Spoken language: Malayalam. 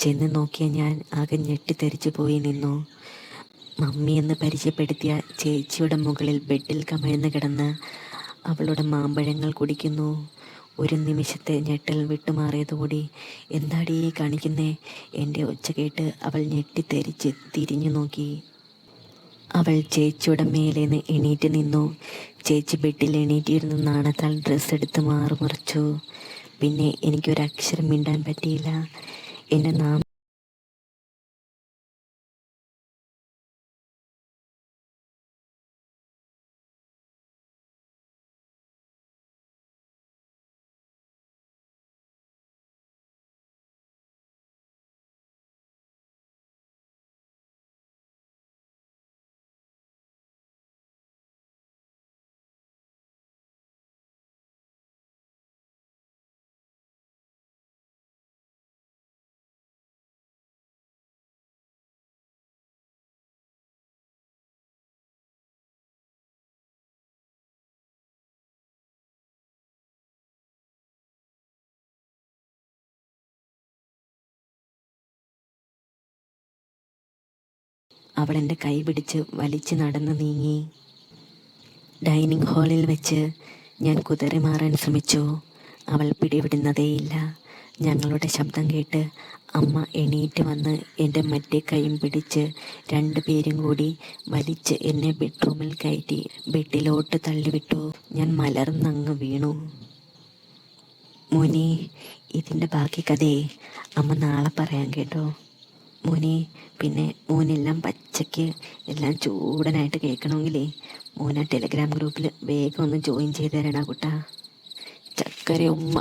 ചെന്ന് നോക്കിയ ഞാൻ ആകെ ഞെട്ടിത്തെറിച്ചു പോയി നിന്നു. മമ്മി എന്ന് പരിചയപ്പെടുത്തിയ ചേച്ചിയുടെ മുകളിൽ ബെഡിൽ കമിഴ്ന്ന് കിടന്ന് അവളുടെ മാമ്പഴങ്ങൾ കുടിക്കുന്നു. ഒരു നിമിഷത്തെ ഞെട്ടൽ വിട്ടുമാറിയതോടെ എന്താടീ കാണിക്കുന്നേ? എൻ്റെ ഒച്ച കേട്ട് അവൾ ഞെട്ടിത്തെറിച്ച് തിരിഞ്ഞു നോക്കി. അവൾ ചേച്ചിയുടെ മേലേന്ന് എണീറ്റ് നിന്നു. ചേച്ചി ബെഡിൽ എണീറ്റിരുന്ന് നാണത്താൽ ഡ്രസ്സ് എടുത്ത് മാറുമറിച്ചു. പിന്നെ എനിക്കൊരക്ഷരം മിണ്ടാൻ പറ്റിയില്ല. എൻ്റെ അവൾ എൻ്റെ കൈ പിടിച്ച് വലിച്ച് നടന്നു നീങ്ങി. ഡൈനിങ് ഹാളിൽ വെച്ച് ഞാൻ കുതറി മാറാൻ ശ്രമിച്ചു. അവൾ പിടിവിടുന്നതേയില്ല. ഞങ്ങളുടെ ശബ്ദം കേട്ട് അമ്മ എണീറ്റ് വന്ന് എൻ്റെ മറ്റേ കൈയും പിടിച്ച് രണ്ടുപേരും കൂടി വലിച്ച് എന്നെ ബെഡ്റൂമിൽ കയറ്റി ബെഡിലോട്ട് തള്ളിവിട്ടു. ഞാൻ മലർന്നങ്ങ് വീണു. മോനെ, ഇതിൻ്റെ ബാക്കി കഥയെ അമ്മ നാളെ പറയാൻ കേട്ടോ മോനെ. പിന്നെ മോനെല്ലാം പച്ചയ്ക്ക് എല്ലാം ചൂടനായിട്ട് കേൾക്കണമെങ്കിലേ മോനെ ടെലഗ്രാം ഗ്രൂപ്പിൽ വേഗം ഒന്ന് ജോയിൻ ചെയ്ത് തരണ കുട്ടാ. ചക്കര ഉമ്മ.